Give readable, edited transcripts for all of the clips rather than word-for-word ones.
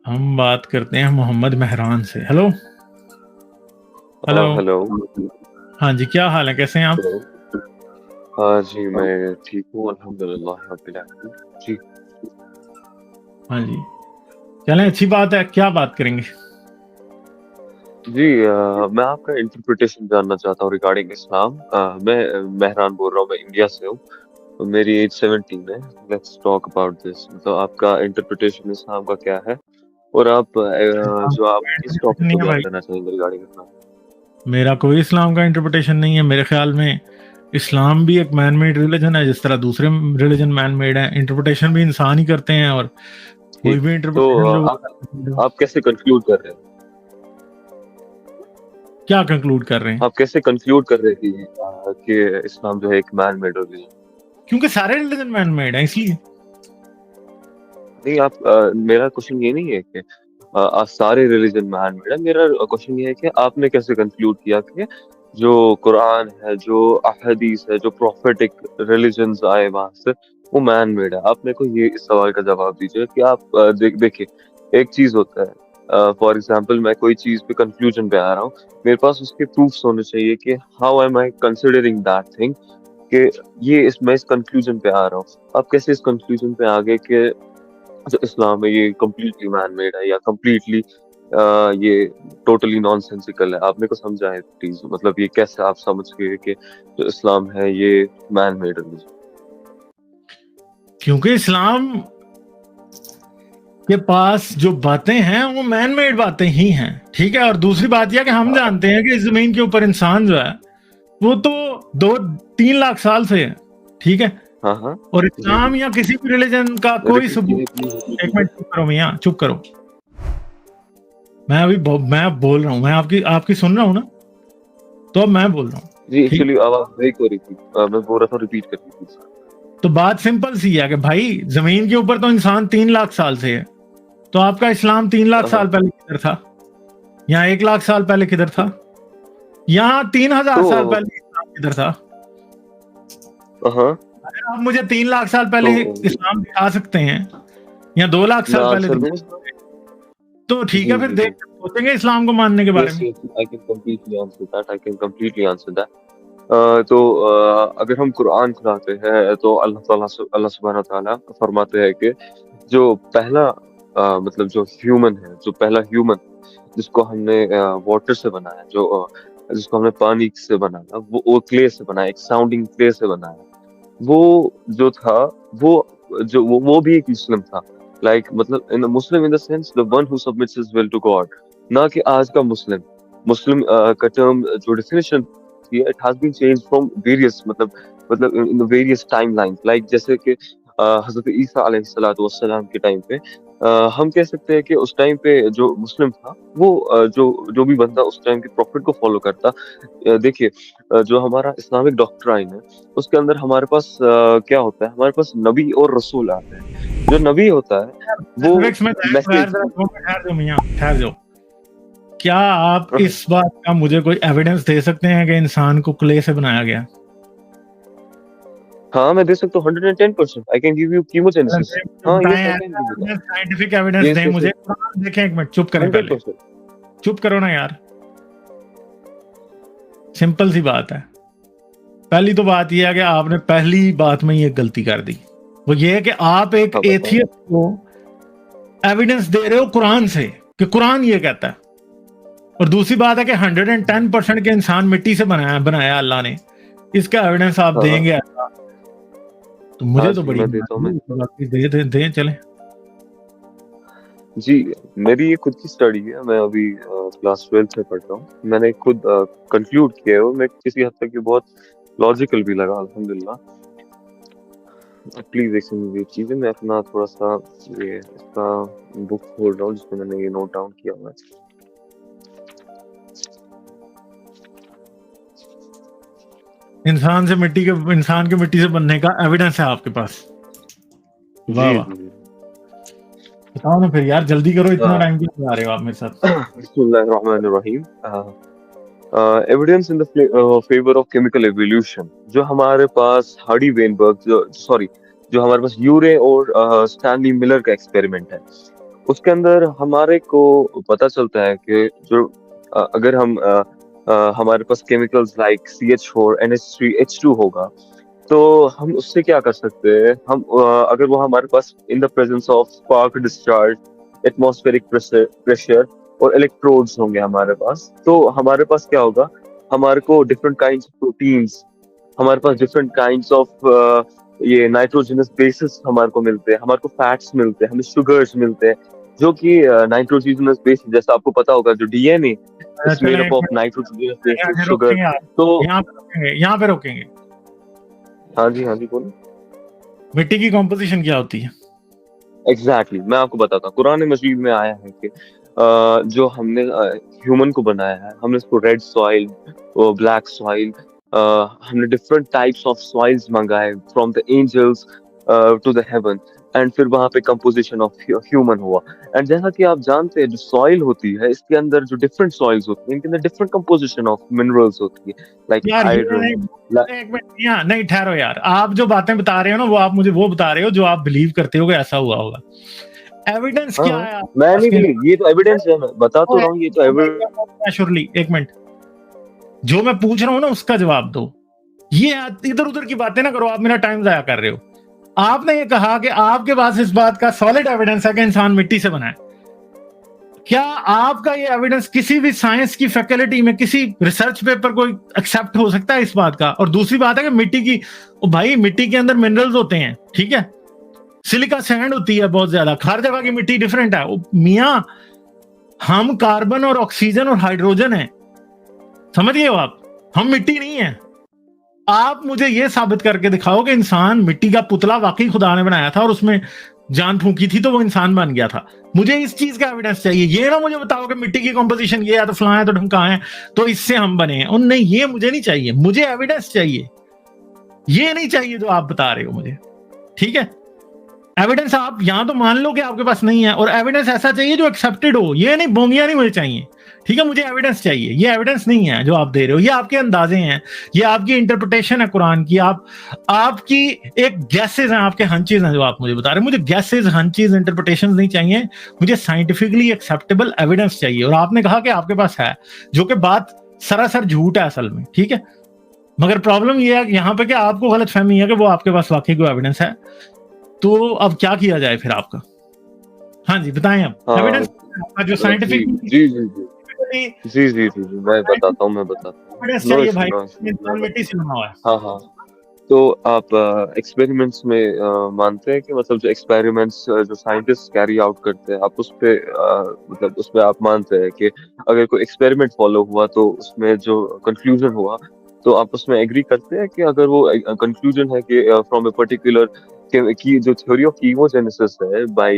हम बात करते हैं मोहम्मद मेहरान से। हेलो। हेलो। हेलो। हाँ जी, क्या हाल है, कैसे हैं आप? हेलो। हाँ जी, मैं ठीक हूँ अल्हम्दुलिल्लाह रब्बिल आलमीन। जी। हाँ जी, चलें, अच्छी बात है। क्या बात करेंगे? जी, मैं आपका इंटरप्रिटेशन जानना चाहता हूँ रिगार्डिंग इस्लाम। मैं मेहरान बोल रहा हूँ, मैं इंडिया से हूँ। तो मेरी एज 17 है। Let's talk about this. मतलब आपका इंटरप्रिटेशन इस्लाम का क्या है, और आप इस्लाम जो आप का किस इंटरप्रिटेशन टॉपिक नहीं को है बयान भाई। करना चाहेंगे रिगार्डिंग इस्लाम? मेरा कोई इस्लाम का इंटरप्रिटेशन नहीं है। मेरे ख्याल में इस्लाम भी एक मैन मेड रिलीजन है, जिस तरह दूसरे रिलीजन मैन मेड है। इंटरप्रिटेशन भी इंसान ही करते हैं, और कोई ठीक। भी तो इंटरप्रिटेशन जो आप कैसे कंक्लूड कर रहे हैं? क्या कंक्लूड कर रहे हैं? आप कैसे कंक्लूड कर रहे हैं कि इस्लाम जो है एक मैन मेड रिलीजन? क्योंकि सारे रिलीजन मैन मेड है, इसलिए। नहीं, आप मेरा क्वेश्चन ये नहीं है कि सारे रिलीजन मैन मेड है। मेरा क्वेश्चन ये है कि आपने कैसे कंक्लूड किया कि जो कुरान है, जो अहदीस है, जो प्रोफेटिक रिलीजन्स आए वहां से, वो मैन मेड है। आप मेरे को ये इस सवाल का जवाब दीजिए कि आप देखिए, एक चीज होता है, फॉर एग्जाम्पल मैं कोई चीज पे कंक्लूजन पे आ रहा हूँ, मेरे पास उसके प्रूफ्स होने चाहिए कि how am I considering that thing, कि मैं इस कंक्लूजन पे आ रहा हूँ। आप कैसे इस कंक्लूजन पे आ गए कि जो इस्लाम है ये कम्प्लीटली मैन मेड है, या कम्प्लीटली ये टोटली नॉनसेंसिकल है? आप मेरे को समझाएं प्लीज। मतलब ये कैसे आप समझ गए कि जो इस्लाम है ये मैन मेड रिलीजन? क्योंकि इस्लाम के पास जो बातें हैं वो मैन मेड बातें ही हैं, ठीक है। और दूसरी बात यह कि हम जानते हैं कि इस जमीन के ऊपर इंसान जो है वो तो 2-3 लाख साल से है, ठीक है। हाँ हाँ। और जी जी। इस्लाम या किसी भी रिलीजन का कोई रिपीट सबूत। कीजिए, प्लीज रिपीट एक कीजिए। मिनट, चुप करो मियाँ, चुप करो। मैं बोल रहा हूँ, मैं आपकी आपकी सुन रहा हूँ ना, तो अब मैं बोल रहा हूँ, जी, ठीक। एक्चुअली आवाज ब्रेक हो रही थी। मैं बोल रहा था, रिपीट करिए प्लीज। तो बात सिंपल सी है कि भाई, जमीन के ऊपर तो इंसान 3 लाख साल से है, तो आपका इस्लाम 3 लाख साल हाँ। पहले किधर था? यहाँ 1 लाख साल पहले किधर था? यहाँ 3 हजार साल तो पहले इस्लाम किधर था? हाँ। अगर आप मुझे 3 लाख साल पहले तो इस्लाम दिखा सकते हैं, या 2 लाख साल मैं पहले आंसर दूं दिखा इसका? सकते हैं, तो ठीक है, जी फिर जी जी। देख सोचेंगे इस्लाम को मानने के बारे यस में। Yes, I can completely answer that, I can completely answer that. तो अगर हम कुरान खुलाते हैं तो अल्लाह सुब्हानहू व तआला फरमाते हैं कि जो पहला मतलब जो ह्यूमन है, जो पहला ह्यूमन जिसको हमने वाटर से बनाया, जिसको हमने पानी से बनाया, वो क्ले से बनाया, एक साउंडिंग क्ले से बनाया। वो जो था, वो वो भी एक मुस्लिम था। लाइक मतलब in Muslim in the sense the one who submits his will to God. ना कि आज का मुस्लिम। मुस्लिम का टर्म जो डेफिनेशन थी, it has been change from various, मतलब in the various timelines. Like जैसे कि हजरत ईसा अलैहिस्सलातु वस्सलाम के टाइम पे हम कह सकते हैं कि उस टाइम पे जो मुस्लिम था, वो जो भी बंदा उस टाइम के प्रॉफिट को फॉलो करता। देखिए, जो हमारा इस्लामिक डॉक्ट्राइन है, उसके अंदर हमारे पास क्या होता है? हमारे पास नबी और रसूल आते हैं। जो नबी होता है वो स्पेसिफिक्स में मैसेज। ठहर जाओ मियाँ, ठहर जाओ। क्या आप इस बात का मुझे कोई एविडेंस दे सकते हैं कि इंसान को क्ले से बनाया गया? हाँ, मैं दे सकता हूँ 110%। I can give you chemogenesis. हाँ, बताएं, yes I can give you that. ऐसा साइंटिफिक एविडेंस यस दें यस मुझे। यस, कुरान देखें, एक मिनट चुप करें पहले। 100%। चुप करो ना यार। सिंपल सी बात है। पहली तो बात यह है कि आपने पहली बात में ये गलती कर दी। वो ये है कि आप एक हाँ बताएं। एथियस्ट को एविडेंस दे रहे हो कुरान से, कि कुरान ये कहता है। और दूसरी बात है कि 110% के इंसान मिट्टी से बनाया अल्लाह ने। इसका एविडेंस आप हाँ हाँ। देंगे ऐसा, तो हाँ मुझे तो जी, बड़ी मैं देता हूँ, मैं देता हूँ। बाकी दे चले। जी, मेरी ये खुद की स्टडी है। मैं अभी क्लास 12th में पढ़ रहा हूँ। मैंने खुद कंक्लूड किया है, वो मैं किसी हद तक ये बहुत लॉजिकल भी लगा अल्हम्दुलिल्लाह। प्लीज एक सेकंड वेट कीजिए, मैं अपना थोड़ा सा ये इसका बुक खोल रहा हूँ जिसमें मैंने ये नोट डाउन किया हुआ है। इंसान के मिट्टी से बनने का एविडेंस है आपके पास? वाह जी वाह। जी। बताओ ना फिर यार, जल्दी करो, इतना हाँ। टाइम क्यों लगा रहे हो आप मेरे साथ? बिस्मिल्लाहिर्रहमानिर्रहीम। Evidence in the favour of chemical evolution. जो हमारे पास हार्डी वेनबर्ग, जो हमारे पास यूरे और स्टैनली मिलर का एक्सपेरिमेंट है, उसके अंदर हमारे को पता चलता है कि जो अगर हम हमारे पास chemicals like CH4 NH3 H2 होगा, तो हम उससे क्या कर सकते हैं? हम अगर वो हमारे पास in the presence of spark discharge, atmospheric pressure और इलेक्ट्रोड्स होंगे हमारे पास, तो हमारे पास क्या होगा? हमारे को डिफरेंट काइंड्स ऑफ प्रोटीन्स, हमारे पास डिफरेंट काइंड्स ऑफ ये नाइट्रोजनस बेसिस हमारे को मिलते हैं, हमारे को फैट्स मिलते हैं, हमें शुगर्स मिलते हैं, जो कि नाइट्रोजनस बेसिस, जैसा आपको पता होगा, जो DNA इज मेड चलें up of nitrogenous bases sugar. रोकेंगे आप, तो यहाँ पे रोकेंगे। हाँ जी बोलो। मिट्टी की कॉम्पोजिशन क्या होती है? एग्जैक्टली मैं आपको बताता हूँ। कुरान मजीद में आया है कि जो हमने ह्यूमन को बनाया है, हमने उसको रेड सॉइल, ब्लैक सॉइल, हमने डिफरेंट टाइप्स ऑफ सॉइल्स मंगाए from the angels to the heaven, and फिर वहां पे कंपोजिशन ऑफ ह्यूमन हुआ। एंड जैसा कि आप जानते हैं, जो सॉइल होती है, इसके अंदर जो डिफरेंट सॉइल्स होती हैं, इनके अंदर डिफरेंट कंपोजिशन ऑफ मिनरल्स होती है, लाइक यार आयरन। एक मिनट, यहाँ नहीं ठहरो यार, आप जो बातें बता रहे हो ना, वो आप मुझे वो बता रहे हो जो आप बिलीव करते हो कि ऐसा हुआ होगा। एविडेंस क्या है? मैं नहीं बिलीव, ये तो एविडेंस है, मैं बता तो रहा हूँ, ये तो एविडेंस। श्योरली, एक मिनट, जो मैं पूछ रहा हूँ ना उसका जवाब दो। ये इधर उधर की बातें ना करो, आप मेरा टाइम जाया कर रहे हो। आपने ये कहा कि आपके पास इस बात का सॉलिड एविडेंस है कि इंसान मिट्टी से बना है। क्या आपका ये एविडेंस किसी भी साइंस की फैकल्टी में, किसी रिसर्च पेपर को एक्सेप्ट हो सकता है इस बात का? और दूसरी बात है कि मिट्टी की, भाई मिट्टी के अंदर मिनरल्स होते हैं, ठीक है, सिलिका सैंड होती है बहुत ज्यादा, हर जगह की मिट्टी डिफरेंट है। मियां, हम कार्बन और ऑक्सीजन और हाइड्रोजन है, समझिए आप, हम मिट्टी नहीं है। आप मुझे यह साबित करके दिखाओ कि इंसान मिट्टी का पुतला वाकई खुदा ने बनाया था और उसमें जान फूकी थी तो वो इंसान बन गया था। मुझे इस चीज का एविडेंस चाहिए। ये ना मुझे बताओ कि मिट्टी की कॉम्पोजिशन ये है तो फलां है तो ढमका है तो इससे हम बने हैं, और नहीं, ये मुझे नहीं चाहिए, मुझे एविडेंस चाहिए। ये नहीं चाहिए जो आप बता रहे हो मुझे, ठीक है? एविडेंस आप यहां तो मान लो कि आपके पास नहीं है, और एविडेंस ऐसा चाहिए जो एक्सेप्टेड हो। ये नहीं, बोंगियां नहीं मुझे चाहिए, ठीक है? मुझे एविडेंस चाहिए। ये एविडेंस नहीं है जो आप दे रहे हो, ये आपके अंदाजे हैं, ये आपकी इंटरप्रिटेशन है कुरान की, आपकी एक गैसेज हैं, आपके हंचेज हैं जो आप मुझे बता रहे हो। मुझे गैसेज, हंचेज, इंटरप्रिटेशन नहीं चाहिए, मुझे साइंटिफिकली एक्सेप्टेबल एविडेंस चाहिए। और आपने कहा कि आपके पास है, जो कि बात सरासर झूठ है असल में, ठीक है? मगर प्रॉब्लम यह है कि यहाँ पे कि आपको गलतफहमी है कि वो आपके पास वाकई कोई एविडेंस है। तो अब क्या किया जाए फिर आपका? हाँ जी, बताएं आप। एविडेंस जो साइंटिफिक, जी, मैं बताता हूँ। एविडेंस चाहिए भाई, इंसान मिट्टी से बना हुआ है। हाँ। तो आप एक्सपेरिमेंट्स में मानते हैं कि मतलब जो एक्सपेरिमेंट्स जो साइंटिस्ट कैरी आउट करते हैं, आप उस पे मतलब उसमें आप मानते हैं कि अगर कोई एक्सपेरिमेंट फॉलो हुआ तो उसमें जो कंक्लूजन हुआ, तो आप उसमें एग्री करते हैं कि अगर वो कंक्लूजन है कि फ्रॉम ए पर्टिकुलर की जो थ्योरी ऑफ कीमोजेनेसिस है बाय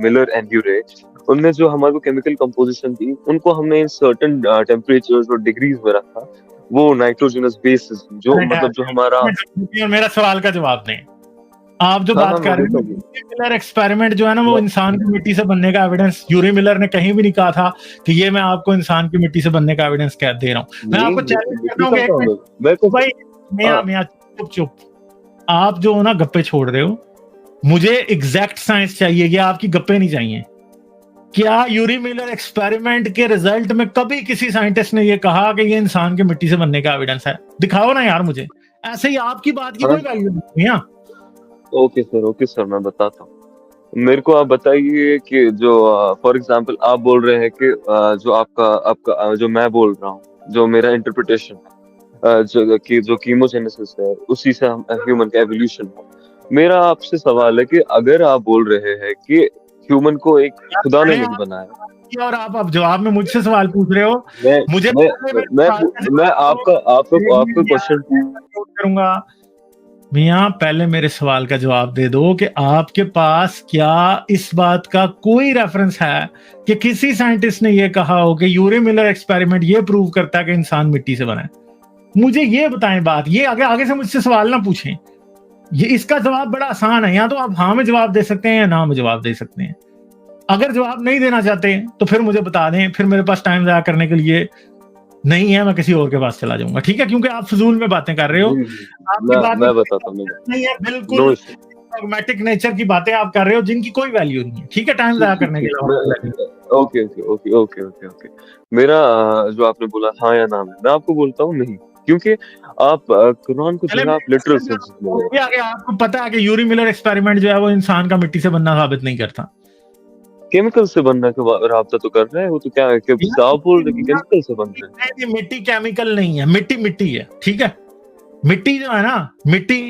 मिलर एंड यूरे, उनमें जो हमारे को केमिकल कंपोजिशन थी, उनको हमने इन सर्टेन टेम्परेचर्स और डिग्रीज में रखा, वो नाइट्रोजनस बेसिस जो मतलब जो हमारा। मेरा सवाल का जवाब दें। आप जो बात कर रहे हैं, मिलर एक्सपेरिमेंट जो है ना, वो इंसान की मिट्टी से बनने का एविडेंस, यूरी मिलर ने कहीं भी नहीं कहा था कि ये मैं आपको इंसान की मिट्टी से बनने का एविडेंस कह दे रहा हूँ। मैं आपको चैलेंज करता हूँ भाई, मियां चुप। आप जो ना गप्पे छोड़ रहे हो, मुझे एग्जैक्ट साइंस चाहिए, ये आपकी गप्पे नहीं चाहिए। क्या यूरी मिलर एक्सपेरिमेंट के रिजल्ट में कभी किसी साइंटिस्ट ने ये कहा कि ये इंसान की मिट्टी से बनने का एविडेंस है? दिखाओ ना यार मुझे। ऐसे ही आपकी बात की कोई वैल्यू नहीं है। ओके सर, मैं बताता हूँ। मेरे को आप बताइए कि जो फॉर एग्जांपल आप बोल रहे हैं कि जो आपका जो मैं बोल रहा हूँ, जो मेरा इंटरप्रिटेशन जो कीमोजेनेसिस है, उसी से ह्यूमन का एवोल्यूशन हो। मेरा आपसे सवाल है कि अगर आप बोल रहे हैं कि ह्यूमन को एक खुदा ने नहीं बनाया, और आप अब जवाब में मुझसे सवाल पूछ रहे हो, मुझे मैं आपका क्वेश्चन करूंगा। मियां, पहले मेरे सवाल का जवाब दे दो कि आपके पास क्या इस बात का कोई रेफरेंस है कि किसी साइंटिस्ट ने यह कहा हो कि यूरी मिलर एक्सपेरिमेंट ये प्रूव करता है कि इंसान मिट्टी से बना है? मुझे ये बताएं बात। ये आगे से मुझसे सवाल ना पूछें। ये इसका जवाब बड़ा आसान है, या तो आप हाँ में जवाब दे सकते हैं या ना में जवाब दे सकते हैं। अगर जवाब नहीं देना चाहते तो फिर मुझे बता दें, फिर मेरे पास टाइम ज़ाया करने के लिए नहीं है, मैं किसी और के पास चला जाऊंगा, ठीक है? क्योंकि आप फजूल में बातें कर रहे हो। आपकी बात मैं बताता हूं, नहीं है, बिल्कुल डॉगमेटिक नेचर की बातें आप कर रहे हो जिनकी कोई वैल्यू नहीं है, ठीक है, टाइम ज़ाया करने के लिए। Okay okay okay okay okay okay मेरा जो आपने बोला हाँ या ना में, मैं आपको बोलता हूँ नहीं, क्योंकि आप कुरान को जो चले है आप लिटरल सेंस में ले रहे ये आगे आपको पता है कि यूरी मिलर एक्सपेरिमेंट जो है वो इंसान का मिट्टी से बनना साबित नहीं करता। हो। केमिकल से बनना का राब्ता तो कर रहे हैं, वो तो क्या है कि आप बोल रहे हैं कि केमिकल से बन रहे हैं। नहीं, मिट्टी केमिकल नहीं है, मिट्टी मिट्टी है, ठीक है। मिट्टी जो है ना, मिट्टी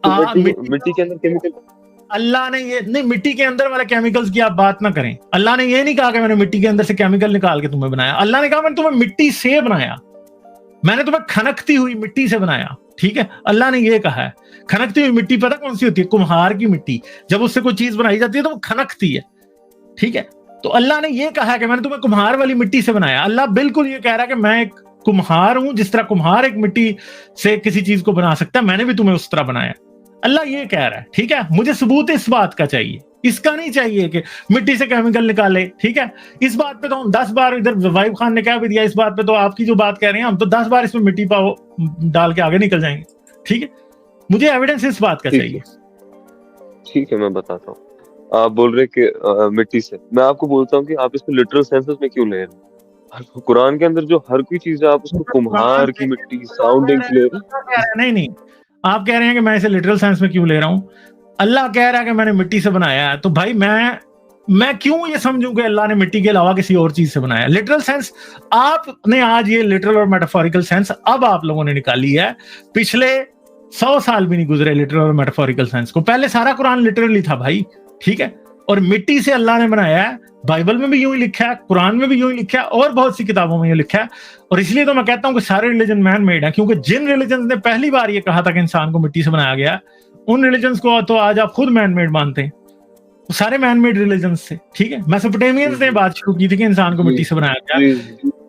तो मिट्टी मिट्टी के अंदर केमिकल अल्लाह ने ये नहीं, मिट्टी के अंदर वाले केमिकल्स की आप बात ना करें। अल्लाह ने ये नहीं कहा कि मैंने मिट्टी के अंदर से केमिकल निकाल के तुम्हें बनाया। अल्लाह ने कहा मैंने तुम्हें मिट्टी से बनाया, मैंने तुम्हें खनकती हुई मिट्टी से बनाया, ठीक है। अल्लाह ने ये कहा है। खनकती हुई मिट्टी पता कौन सी होती है? कुम्हार की मिट्टी। जब उससे कोई चीज बनाई जाती है तो वो खनकती है, ठीक है। तो अल्लाह ने ये कहा कि मैंने तुम्हें कुम्हार वाली मिट्टी से बनाया। अल्लाह बिल्कुल ये कह रहा है कि मैं एक कुम्हार हूं, जिस तरह कुम्हार एक मिट्टी से किसी चीज को बना सकता है, मैंने भी तुम्हें उस तरह बनाया। अल्लाह ये कह रहा है, ठीक है। मुझे सबूत इस बात का चाहिए, इसका नहीं चाहिए कि मिट्टी से केमिकल निकाले, ठीक है। इस बात पे तो हम 10 बार, इधर वाइब खान ने क्या भी दिया, इस बात पे तो आपकी जो बात कह रहे हैं हम तो 10 बार इसमें मिट्टी पाओ डाल के आगे निकल जाएंगे, ठीक है। मुझे एविडेंस इस बात का चाहिए। ठीक है, मैं बताता हूँ। आप बोल रहे कि मिट्टी से, मैं आपको बोलता हूँ कि आप इसको लिटरल सेंसेस में क्यों ले रहे हैं। कुरान के अंदर जो हर कोई चीज है आप उसको कुम्हार की मिट्टी साउंडिंग ले रहे हैं। नहीं नहीं, आप कह रहे हैं कि मैं इसे लिटरल सेंस में क्यों ले रहा हूं। अल्लाह कह रहा है कि मैंने मिट्टी से बनाया है, तो भाई मैं क्यों ये समझूं कि अल्लाह ने मिट्टी के अलावा किसी और चीज से बनाया। लिटरल सेंस आपने आज ये लिटरल और मेटाफोरिकल सेंस अब आप लोगों ने निकाली है। पिछले 100 साल भी नहीं गुजरे लिटरल और मेटाफोरिकल सेंस को। पहले सारा कुरान लिटरली था भाई, ठीक है। और मिट्टी से अल्लाह ने बनाया है। बाइबल में भी यूं ही लिखा है, कुरान में भी यूं ही लिखा है, और बहुत सी किताबों में यूं लिखा है। और इसलिए तो मैं कहता हूं कि सारे रिलीजन मैन मेड है, क्योंकि जिन रिलीजन ने पहली बार ये कहा था कि इंसान को मिट्टी से बनाया गया, उन रिलीजन को तो आज आप खुद मैन मेड मानते हैं। वो सारे मैन मेड रिलीजन थे, ठीक है। मेसोपोटामियंस ने बात शुरू की थी कि इंसान को मिट्टी से बनाया गया।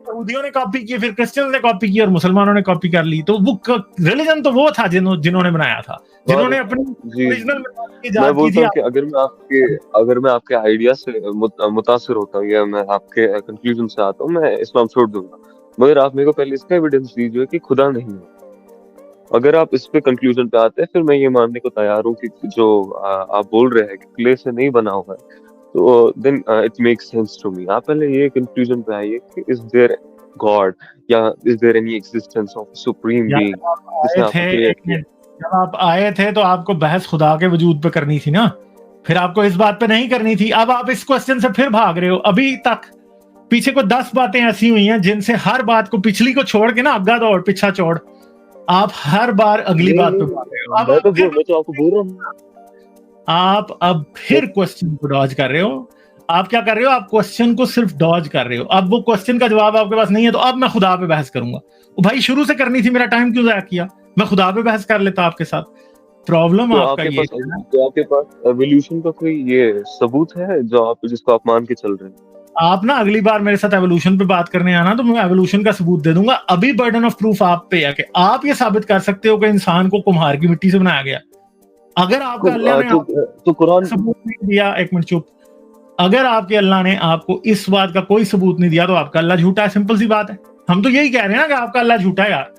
यहूदियों ने कॉपी की, फिर क्रिश्चियंस ने कॉपी की और मुसलमानों ने कॉपी कर ली। तो वो रिलीजन तो वो था जिन्होंने बनाया था, जिन्होंने अपनी ओरिजिनल मैं बोलता हूँ कि अगर मैं आपके आइडिया से मुतासिर होता हूँ या मैं आपके कंक्लूजन से आता हूँ, मैं इस्लाम छोड़ दूंगा। मगर आप मेरे को पहले इसका एविडेंस दीजिए कि खुदा नहीं है। अगर आप इस पे कंक्लूजन पे आते हैं, फिर मैं ये मानने को तैयार हूँ कि जो आप बोल रहे हैं कि क्ले से नहीं बना हुआ है, तो then it makes sense to me. आप पहले ये कंक्लूजन पे आइए कि इज देयर गॉड या is there any existence of supreme being. जब आप आए थे तो आपको बहस खुदा के वजूद पे करनी थी ना, फिर आपको इस बात पे नहीं करनी थी। अब आप इस क्वेश्चन से फिर भाग रहे हो। अभी तक पीछे को 10 बातें ऐसी हुई हैं जिनसे हर बात को, पिछली को छोड़ के ना, अग्गा दौड़ पीछा छोड़, आप हर बार अगली बात पे भाग रहे हो। मैं तो आपको बोल रहा हूँ, आप अब फिर क्वेश्चन को डॉज कर रहे हो। आप क्या कर रहे हो? आप क्वेश्चन को सिर्फ डॉज कर रहे हो। अब वो क्वेश्चन का जवाब आपके पास नहीं है, तो अब मैं खुदा पे बहस करूंगा। भाई शुरू से करनी थी, मेरा टाइम क्यों जाया किया? मैं खुदा पे बहस कर लेता आपके साथ। प्रॉब्लम तो आपका ये है। तो आपके पास एवोल्यूशन का कोई ये सबूत है जिसको आप मान के चल रहे हैं? आप ना अगली बार मेरे साथ एवोल्यूशन पे बात करने आना तो मैं एवोल्यूशन का सबूत दे दूंगा। अभी बर्डन ऑफ प्रूफ आप पे है कि आप ये साबित कर सकते हो कि इंसान को कुम्हार की मिट्टी से बनाया गया। अगर आपका अल्लाह ने तो कुरान सबूत नहीं दिया, एक मिनट चुप, अगर आपके अल्लाह ने आपको इस बात का कोई सबूत नहीं दिया तो आपका अल्लाह झूठा है। सिंपल सी बात है। हम तो यही कह रहे हैं ना कि आपका अल्लाह झूठा है यार,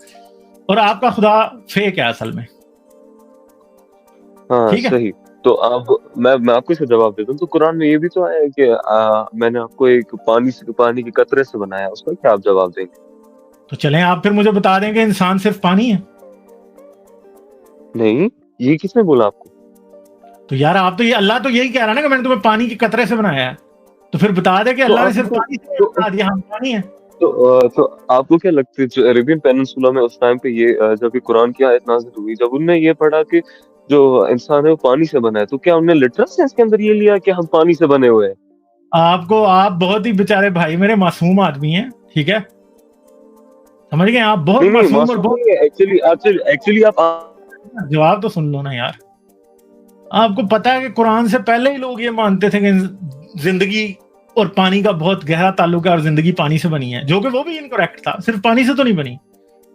और आपका खुदा फेक है असल में। हाँ सही। तो आप मैं आपको इसका जवाब देता हूँ। तो कुरान में ये भी तो आया है कि मैंने आपको एक पानी के कतरे से बनाया, उसका क्या आप जवाब देंगे? तो चलें आप फिर मुझे बता दें कि इंसान सिर्फ पानी है। नहीं, ये किसने बोला आपको? तो यार आप तो ये अल्लाह तो यही कह रहा है ना कि मैंने तुम्हें पानी के कतरे से बनाया है। तो फिर बता दे कि अल्लाह ने सिर्फ पानी से बना दिया, हम पानी है। तो आपको क्या लगता है जो अरेबियन पेनिनसुला में उस टाइम पे ये जब ये कुरान की आयत नाज़िल हुई, जब उनने ये पढ़ा कि जो इंसान है वो पानी से बना है, तो क्या उन्होंने लिटरल सेंस के अंदर ये लिया कि हम पानी से बने हुए हैं? आप बहुत ही बेचारे भाई मेरे मासूम आदमी हैं, ठीक है, समझ गए आप? बहुत मासूम और बहुत एक्चुअली आप जवाब तो सुन लो ना यार। आपको पता है कि कुरान से पहले ही लोग ये मानते थे कि जिंदगी और पानी का बहुत गहरा ताल्लुक है और जिंदगी पानी से बनी है, जो कि वो भी इनकरेक्ट था। सिर्फ पानी से तो नहीं बनी।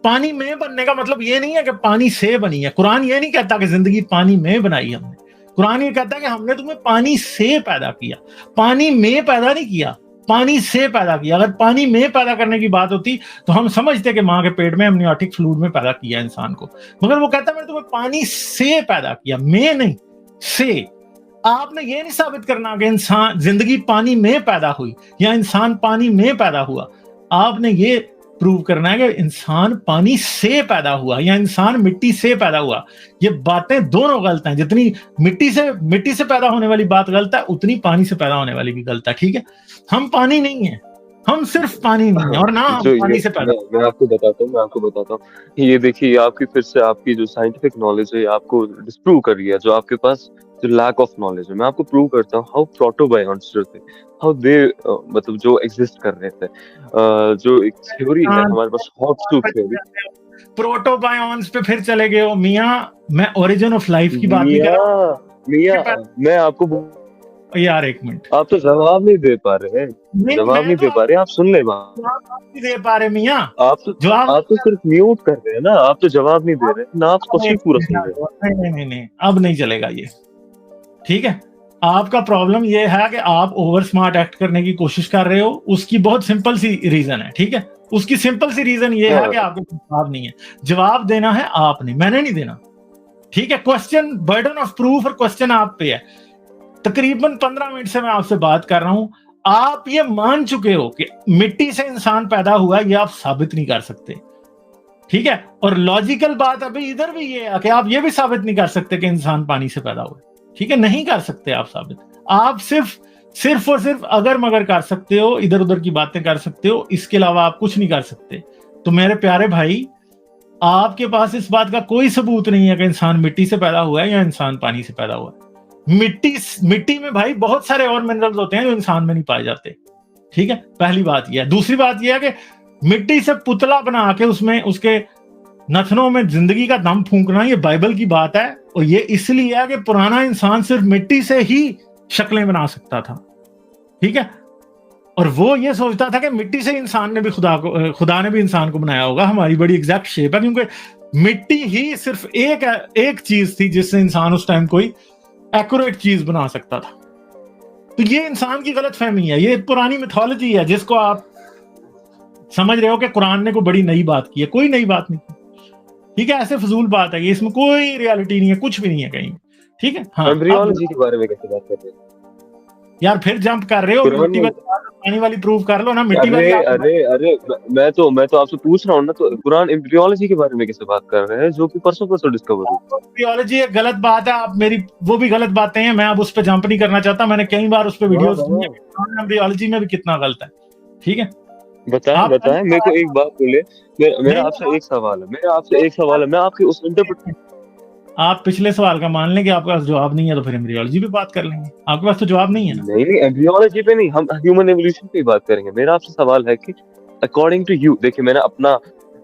पानी में बनने का मतलब ये नहीं है कि पानी से बनी है। कुरान ये नहीं कहता कि जिंदगी पानी में बनाई हमने। कुरान ये कहता है कि हमने तुम्हें पानी से पैदा किया, पानी में पैदा नहीं किया, पानी से पैदा किया। अगर पानी में पैदा करने की बात होती तो हम समझते कि माँ के पेट में एमनियोटिक फ्लूइड में पैदा किया इंसान को, मगर वो कहता है मैंने तुम्हें पानी से पैदा किया, में नहीं, से। आपने ये नहीं साबित करना कि इंसान जिंदगी पानी में पैदा हुई या इंसान पानी में पैदा हुआ। आपने ये प्रूव करना है कि इंसान पानी से पैदा हुआ या इंसान मिट्टी से पैदा हुआ। ये बातें दोनों गलत हैं। जितनी मिट्टी से पैदा होने वाली बात गलत है, उतनी पानी से पैदा होने वाली भी गलत है। ठीक है, हम पानी नहीं है, हम सिर्फ पानी नहीं है और ना हम पानी से पैदा। मैं आपको बताता हूँ, ये देखिए आपकी फिर से आपकी जो साइंटिफिक नॉलेज है आपको डिस्प्रूव कर रही है, जो आपके पास जो लैक ऑफ नॉलेज है। मैं आपको प्रूव करता हूँ हाउ प्रोटोबायोन्ट्स जो थे, हाउ दे मतलब जो एग्जिस्ट कर रहे थे, जो एक थ्योरी है हमारे पास, हॉटस्टूक थ्योरी। प्रोटोबायोन्ट्स पे फिर चले गए हो मियां। मैं ओरिजिन ऑफ लाइफ की बात नहीं कर रहा। मियां मैं आपको यार एक मिनट, आप तो जवाब नहीं दे पा रहे हैं, जवाब नहीं दे पा रहे, आप सुन ले बात। नहीं दे पा रहे मियां, आप तो सिर्फ म्यूट कर रहे हैं ना, आप तो जवाब नहीं दे रहे ना, आप क्वेश्चन पूरा सुन रहे हैं। नहीं, अब नहीं चलेगा ये। ठीक है, आपका प्रॉब्लम ये है कि आप ओवर स्मार्ट एक्ट करने की कोशिश कर रहे हो। उसकी बहुत सिंपल सी रीजन है। ठीक है, उसकी सिंपल सी रीजन ये है कि आपके जवाब नहीं है। जवाब देना है आपने, मैंने नहीं देना। ठीक है, क्वेश्चन बर्डन ऑफ प्रूफ और क्वेश्चन आप पे है। तकरीबन 15 मिनट से मैं आपसे बात कर रहा हूं, आप ये मान चुके हो कि मिट्टी से इंसान पैदा हुआ, ये आप साबित नहीं कर सकते। ठीक है, और लॉजिकल बात अभी इधर भी ये है कि आप ये भी साबित नहीं कर सकते कि इंसान पानी से पैदा हुआ। ठीक है, नहीं कर सकते आप साबित। आप सिर्फ और सिर्फ अगर मगर कर सकते हो, इधर उधर की बातें कर सकते हो, इसके अलावा आप कुछ नहीं कर सकते। तो मेरे प्यारे भाई, आपके पास इस बात का कोई सबूत नहीं है कि इंसान मिट्टी से पैदा हुआ है या इंसान पानी से पैदा हुआ है। मिट्टी में भाई बहुत सारे और मिनरल्स होते हैं जो इंसान में नहीं पाए जाते। ठीक है, पहली बात यह है। दूसरी बात यह है कि मिट्टी से पुतला बना के उसमें उसके नथनों में जिंदगी का दम फूंकना, ये बाइबल की बात है। और ये इसलिए है कि पुराना इंसान सिर्फ मिट्टी से ही शक्लें बना सकता था। ठीक है, और वो ये सोचता था कि मिट्टी से इंसान ने भी खुदा ने भी इंसान को बनाया होगा। हमारी बड़ी एग्जैक्ट शेप है, क्योंकि मिट्टी ही सिर्फ एक चीज थी जिससे इंसान उस टाइम कोई एक्यूरेट चीज बना सकता था। तो ये इंसान की गलत फहमी है, ये पुरानी मिथोलॉजी है जिसको आप समझ रहे हो कि कुरान ने कोई बड़ी नई बात की है। कोई नई बात नहीं की। ठीक है, ऐसे फजूल बात है ये, इसमें कोई रियलिटी नहीं है, कुछ भी नहीं है कहीं। ठीक है, हाँ, एम्ब्रियोलॉजी के बारे में कैसे बात कर रहे हैं यार? फिर जंप कर रहे हो, मिट्टी वाली पानी वाली प्रूव कर लो ना। मिट्टी वाली अरे मैं तो आपसे पूछ रहा हूँ ना, तो कुरान एम्ब्रियोलॉजी के बारे में कैसे बात कर रहे हैं, जो कि परसों डिस्कवर हुई। एम्ब्रियोलॉजी एक गलत बात है। आप मेरी वो भी गलत बातें हैं, मैं अब उस पर जंप नहीं करना चाहता। मैंने कई बार उस पर वीडियोस बनाई है, एम्ब्रियोलॉजी में भी कितना गलत है। ठीक है, बताएं मेरे को एक बात बोले। मेरा आपसे एक सवाल है, मैं आपके उस इंटरप्रिटेशन, आप पिछले सवाल का मान लेंगे, आपके पास जवाब नहीं है तो फिर एम्ब्रियोलॉजी पे बात कर लेंगे। आपके पास तो जवाब नहीं है ना। नहीं एम्ब्रियोलॉजी पे नहीं, हम ह्यूमन एवोल्यूशन पे बात करेंगे। मेरा आपसे सवाल है कि अकॉर्डिंग टू यू, देखिए मैंने अपना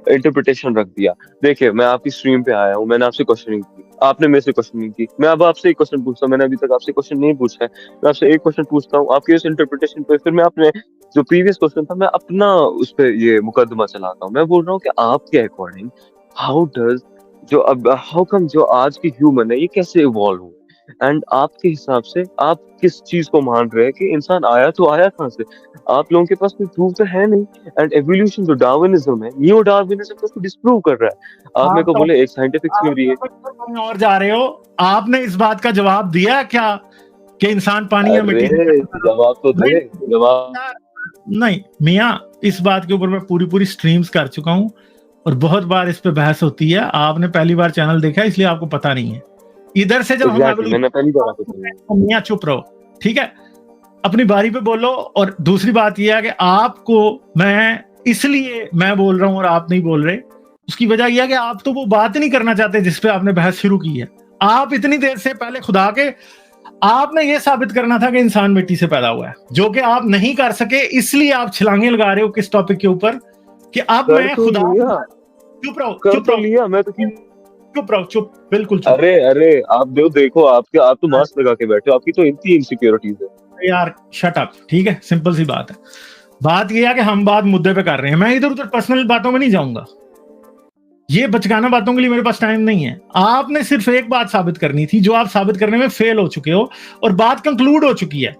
इंटरप्रिटेशन रख दिया। देखिए मैं आपकी स्ट्रीम पे आया हूँ, मैंने आपसे क्वेश्चनिंग की, आपने मेरे से क्वेश्चनिंग की। मैं अब आपसे एक क्वेश्चन पूछता हूँ, मैंने अभी तक आपसे क्वेश्चन नहीं पूछा है। मैं आपसे एक क्वेश्चन पूछता हूँ, आपके उस इंटरप्रिटेशन पे फिर मैं अपने जो प्रीवियस क्वेश्चन था मैं अपना उस पे ये मुकदमा चलाता हूँ। मैं बोल रहा हूँ कि आपके अकॉर्डिंग हाउ कम जो आज की ह्यूमन है ये कैसे इवॉल्व हुए, एंड आपके हिसाब से आप किस चीज को मान रहे हैं कि इंसान आया कहाँ से? आप लोगों के पास कोई प्रूफ तो है नहीं। एंड एवोल्यूशन जो डार्विनिज्म है, न्यू डार्विनिज्म उसको डिस्प्रूव कर रहा है। आप मेरे को बोले एक साइंटिफिक थ्योरी है, और जा रहे हो। आपने इस बात का जवाब दिया क्या कि इंसान पानी या मिट्टी? जवाब तो दे। जवाब नहीं मियां, इस बात के ऊपर मैं पूरी स्ट्रीम्स कर चुका हूं और बहुत बार इस पे बहस होती है। आपने पहली बार चैनल देखा इसलिए आपको पता नहीं है। इधर से जब मैंने पहली बार मियां चुप रहो। ठीक है, अपनी बारी पे बोलो। और दूसरी बात यह है कि आपको मैं बोल रहा हूं और आप नहीं बोल रहे, उसकी वजह यह है कि आप तो वो बात नहीं करना चाहते जिस पे आपने बहस शुरू की है। आप इतनी देर से पहले खुदा के आपने ये साबित करना था कि इंसान मिट्टी से पैदा हुआ है, जो कि आप नहीं कर सके। इसलिए आप छलांगे लगा रहे हो किस टॉपिक के ऊपर कि अब मैं खुदा। चुप रहो, बिल्कुल चुप। अरे आप देखो आप तो मास्क लगा के बैठे हो, आपकी तो इतनी इनसिक्योरिटीज है यार। Shut up. ठीक है, सिंपल सी बात है। बात यह है कि हम बात मुद्दे पे कर रहे हैं, मैं इधर उधर पर्सनल बातों में नहीं जाऊंगा। ये बचकाना बातों के लिए मेरे पास टाइम नहीं है। आपने सिर्फ एक बात साबित करनी थी, जो आप साबित करने में फेल हो चुके हो और बात कंक्लूड हो चुकी है।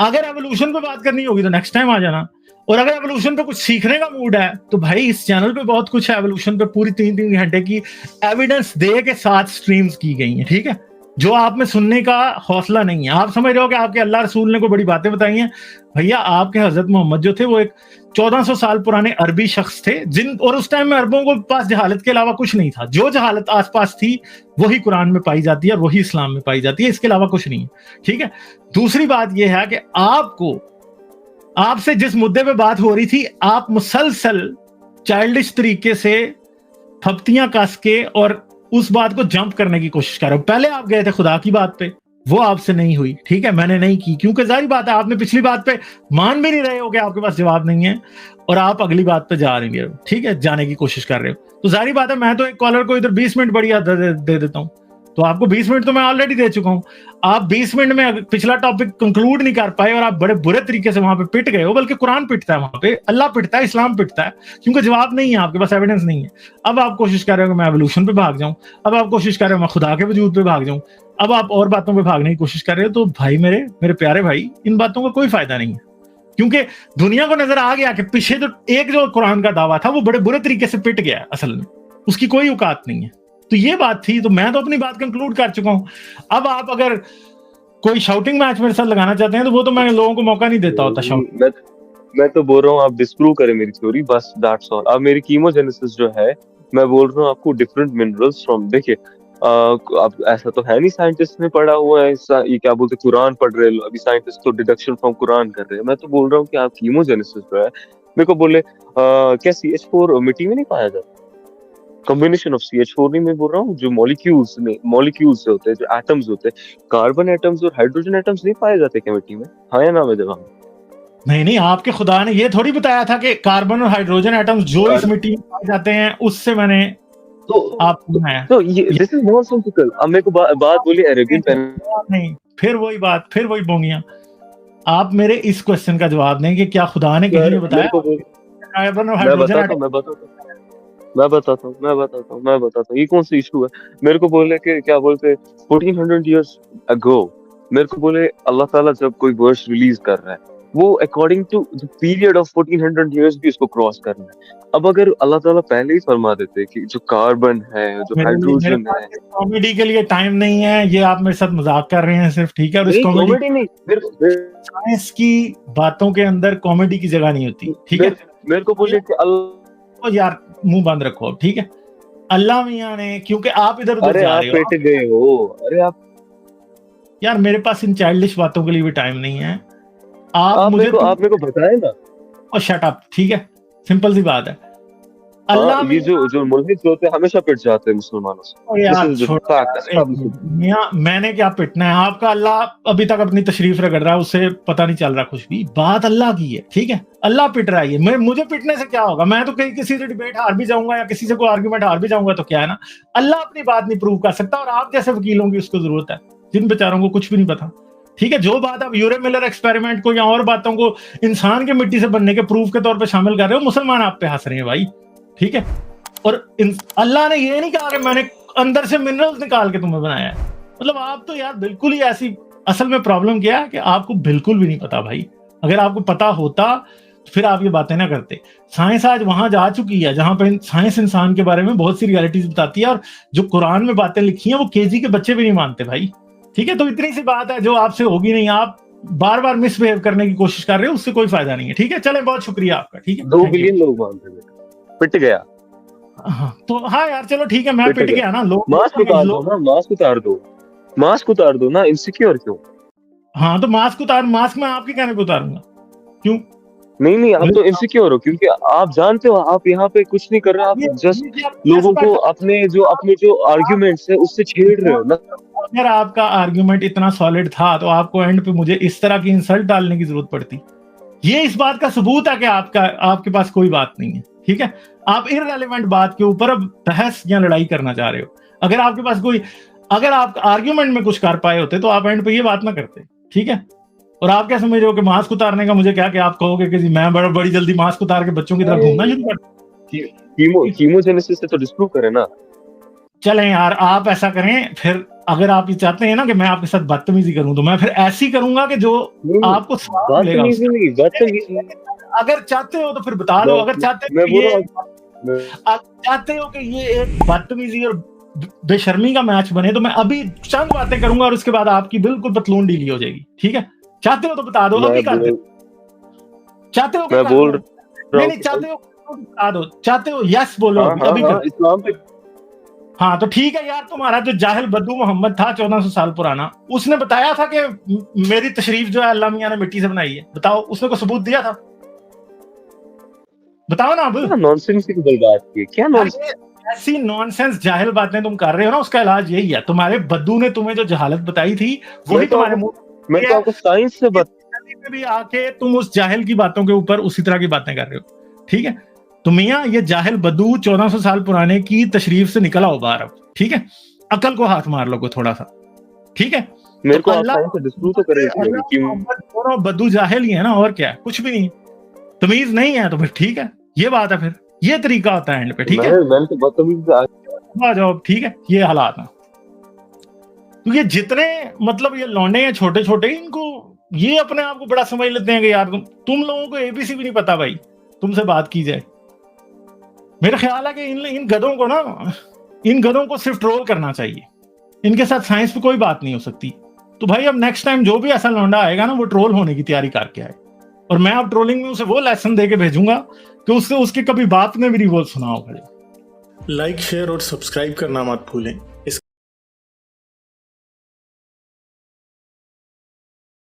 अगर एवोल्यूशन पे बात करनी होगी तो नेक्स्ट टाइम आ जाना। और अगर एवोल्यूशन पे कुछ सीखने का मूड है तो भाई इस चैनल पे बहुत कुछ है। एवोल्यूशन पे पूरी 3 घंटे की एविडेंस दे के 7 स्ट्रीम्स की गई हैं। ठीक है, जो आप में सुनने का हौसला नहीं है। आप समझ रहे हो कि आपके अल्लाह रसूल ने कोई बड़ी बातें बताई हैं। भैया आपके हजरत मोहम्मद जो थे वो एक 1400 साल पुराने अरबी शख्स थे, और उस टाइम में अरबों को पास जहालत के अलावा कुछ नहीं था। जो जहालत आसपास थी वही कुरान में पाई जाती है और वही इस्लाम में पाई जाती है, इसके अलावा कुछ नहीं है। ठीक है, दूसरी बात यह है कि आपसे जिस मुद्दे पे बात हो रही थी, आप मुसलसल चाइल्डिश तरीके से फप्तियां कस के और उस बात को जंप करने की कोशिश कर रहे हो। पहले आप गए थे खुदा की बात पे, वो आपसे नहीं हुई, ठीक है, मैंने नहीं की, क्योंकि जाहिर बात है आपने पिछली बात पे मान भी नहीं रहे हो कि आपके पास जवाब नहीं है, और आप अगली बात पे जा रही हो, ठीक है, जाने की कोशिश कर रहे हो। तो जाहिर बात है मैं तो एक कॉलर को इधर 20 मिनट बढ़िया दे देता हूँ, तो आपको 20 मिनट तो मैं ऑलरेडी दे चुका हूं। आप 20 मिनट में पिछला टॉपिक कंक्लूड नहीं कर पाए और आप बड़े बुरे तरीके से वहां पे पिट गए हो, बल्कि कुरान पिटता है वहां पे, अल्लाह पिटता है, इस्लाम पिटता है, क्योंकि जवाब नहीं है, आपके पास एविडेंस नहीं है। अब आप कोशिश कर रहे हो कि मैं एवोल्यूशन पे भाग जाऊं, अब आप कोशिश कर रहे हो मैं खुदा के वजूद पे भाग जाऊं, अब आप और बातों पे भागने की कोशिश कर रहे हो। तो भाई मेरे प्यारे भाई, इन बातों का कोई फायदा नहीं है, क्योंकि दुनिया को नजर आ गया कि पीछे जो कुरान का दावा था वो बड़े बुरे तरीके से पिट गया, असल में उसकी कोई औकात नहीं है। तो ये बात थी, तो मैं तो अपनी बात कंक्लूड कर चुका हूं। अब आप अगर कोई शाउटिंग मैच मेरे साथ लगाना चाहते हैं तो वो तो मैं लोगों को मौका नहीं देता होता शाउट। मैं तो बोल रहा हूँ आप डिस्प्रूव करें मेरी थ्योरी, बस दैट्स ऑल। अब मेरी कीमोजेनेसिस जो है, मैं बोल रहा हूँ आपको डिफरेंट मिनरल्स फ्रॉम, देखिए अब ऐसा तो है नहीं साइंटिस्ट ने पढ़ा हुआ है, ये क्या बोलते कुरान पढ़ रहे अभी साइंटिस्ट तो डिडक्शन फ्रॉम कुरान कर रहे हैं। मैं तो बोल रहा हूँ कि आप कीमोजेनेसिस जो है, मेरे को बोले क्या CH4 मिट्टी में नहीं पाया जाता? कॉम्बिनेशन ऑफ CH4 नहीं मैं बोल रहा हूँ, जो मॉलिक्यूल्स होते हैं, जो एटम्स होते हैं, कार्बन एटम्स और हाइड्रोजन एटम्स नहीं पाए जाते क्या मिट्टी में? हाँ या ना में जवाब? नहीं, आपके खुदा ने ये थोड़ी बताया था कि कार्बन और हाइड्रोजन एटम्स जो इस मिट्टी में पाए जाते हैं, उससे मैंने तो ये दिस इज नॉनसेंसिकल। अब मेरे को बात बोली एरोगेंट नहीं, फिर वही बात, फिर वही बोंगियां। आप मेरे इस क्वेश्चन का जवाब दें कि क्या खुदा ने कहीं बताया कार्बन और हाइड्रोजन एटम? मैं बताता हूँ ये कौन सा इशू है। मेरे को बोले कि क्या बोलते 1400 years ago, मेरे को बोले अल्लाह ताला जब कोई वर्स रिलीज कर रहा है वो according to the period of 1400 years भी उसको क्रॉस करना है। अब अगर अल्लाह ताला पहले ही फरमा देते कि जो कार्बन है, जो हाइड्रोजन है, कॉमेडी के लिए टाइम नहीं है, ये आप मेरे साथ मजाक कर रहे हैं सिर्फ, ठीक है, और इस कॉमेडी नहीं, साइंस की बातों के अंदर कॉमेडी की जगह नहीं होती, ठीक है। मेरे को बोले कि अल्लाह, यार मुंह बंद रखो, ठीक है। अल्लाह मियां ने, क्योंकि आप इधर उधर जा रहे हो, पिट गए हो, अरे आप यार मेरे पास इन चाइल्डिश बातों के लिए भी टाइम नहीं है। आप मेरे को बताएं ना, और शट अप, ठीक है, सिंपल सी बात है। अल्लाह ये जो मुल्हिद होते हैं हमेशा पिट जाते हैं मुसलमानों से। मैंने क्या पिटना है? आपका अल्लाह अभी तक अपनी तशरीफ रगड़ रहा है, उससे पता नहीं चल रहा कुछ भी। बात अल्लाह की है, ठीक है, अल्लाह पिट रहा है। मुझे पिटने से क्या होगा? मैं तो कहीं किसी से डिबेट हार भी जाऊंगा या किसी से कोई आर्ग्यूमेंट हार भी जाऊंगा, तो क्या है ना, अल्लाह अपनी बात नहीं प्रूव कर सकता, और आप जैसे वकीलों की उसको जरूरत है जिन बेचारों को कुछ भी नहीं पता, ठीक है। जो बात आप यूरे मिलर एक्सपेरिमेंट को या और बातों को इंसान के मिट्टी से बनने के प्रूफ के तौर पे शामिल कर रहे हो, मुसलमान आप पे हंस रहे हैं भाई, ठीक है। और अल्लाह ने ये नहीं कहा कि मैंने अंदर से मिनरल्स निकाल के तुम्हें बनाया है। मतलब आप तो यार बिल्कुल ही ऐसी, असल में प्रॉब्लम क्या है कि आपको बिल्कुल भी नहीं पता भाई। अगर आपको पता होता तो फिर आप ये बातें ना करते। साइंस आज वहां जा चुकी है जहां पर साइंस इंसान के बारे में बहुत सी रियलिटीज बताती है, और जो कुरान में बातें लिखी हैं वो केजी के बच्चे भी नहीं मानते भाई, ठीक है। तो इतनी सी बात है जो आपसे होगी नहीं, आप बार बार मिसबिहेव करने की कोशिश कर रहे हो, उससे कोई फायदा नहीं है, ठीक है। चले, बहुत शुक्रिया आपका, ठीक है। 2 बिलियन लोग मानते हैं, पिट गया। हाँ, तो हाँ यार चलो ठीक है, मैं पिट गया ना। लोग मास्क उतार दो ना, मास्क उतार दो ना, इनसिक्योर क्यों? हाँ तो मास्क मास्क मैं आपके कहने पे उतारूंगा क्यों? नहीं आप तो इनसिक्योर हो, क्योंकि आप जानते हो आप यहाँ पे कुछ नहीं कर रहे, आप जस्ट लोगों को अपने जो आर्ग्यूमेंट्स है उससे छेड़ रहे हो ना। अगर आपका आर्ग्यूमेंट इतना सॉलिड था तो आपको एंड पे मुझे इस तरह की इंसल्ट डालने की जरूरत पड़ती? ये इस बात का सबूत है कि आपके पास कोई बात नहीं है, ठीक है। आप इररेलेवेंट बात के ऊपर अब बहस या लड़ाई करना चाह रहे हो। अगर आपके पास अगर आप आर्ग्यूमेंट में कुछ कर पाए होते तो आप एंड पे ये बात ना करते, ठीक है। और आप क्या समझ रहे हो कि मास्क उतारने का मुझे क्या, कि आप कहोगे कि मैं बड़ी जल्दी मास्क उतार के बच्चों की तरफ घूमना शुरू कर? कीमोजेनेसिस से तो डिस्प्रूव करें ना। चलें यार, आप ऐसा करें फिर, अगर आप ये चाहते हैं ना कि मैं आपके साथ बदतमीजी करूं, तो मैं फिर ऐसी करूंगा कि जो आपको अगर चाहते हो तो फिर बता दो। अगर चाहते हो कि ये एक बदतमीजी और बेशर्मी का मैच बने तो मैं अभी चंद बातें करूंगा और उसके बाद आपकी बिल्कुल पतलून ढीली हो जाएगी, ठीक है? चाहते हो तो बता दो, अभी कर दो। चाहते हो मैं बोल रहा नहीं चाहते हो तो बता दो, चाहते हो यस बोलो, अभी कर। इस्लाम पे हाँ तो ठीक है यार, तुम्हारा जो जाहिल बद्दू मोहम्मद था 1400 साल पुराना, उसने बताया था कि मेरी तशरीफ जो है अल्लाह मियां ने मिट्टी से बनाई है। बताओ, उसने को सबूत दिया था? बताओ ना अब। क्या नॉनसेंस की बात की, क्या नॉनसेंस? ऐसी नॉनसेंस जाहिल बातें तुम कर रहे हो ना, उसका इलाज यही है। तुम्हारे बद्दू ने तुम्हें जो जहालत बताई थी वही तुम्हारे मुंह मैं तो आपको साइंस से में भी आके तुम उस जाहिल की बातों के ऊपर उसी तरह की बातें कर रहे हो, ठीक है? तो मियां ये जाहिल बद्दू 1400 साल पुराने की तशरीफ से निकल आओ बाहर अब, ठीक है? अकल को हाथ मार लो थोड़ा सा, ठीक है? मेरे को आप साइंस से डिस्प्रूव तो करेंगे कि दोनों बद्दू जाहिल ही है ना, और क्या है? कुछ भी नहीं, तमीज नहीं है तो फिर ठीक है, ये बात है। फिर ये तरीका होता है एंड पे, ठीक है? मैंने तो बदतमीज आ जाओ, ठीक है? ये हालात है। तो ये जितने मतलब ये लौंडे हैं छोटे छोटे, इनको ये अपने आप को बड़ा समझ लेते हैं कि यार तुम लोगों को एबीसी भी नहीं पता भाई, तुमसे बात की जाए। मेरा ख्याल है कि इन गधों को ना, इन गधों को सिर्फ ट्रोल करना चाहिए, इनके साथ साइंस पे कोई बात नहीं हो सकती। तो भाई अब नेक्स्ट टाइम जो भी ऐसा लौंडा आएगा ना, वो ट्रोल होने की तैयारी करके आए, और मैं अब ट्रोलिंग में उसे वो लेसन दे के भेजूंगा कि उससे उसके कभी बाप ने भी नहीं वो सुना होगा। लाइक, शेयर और सब्सक्राइब करना मत भूलें।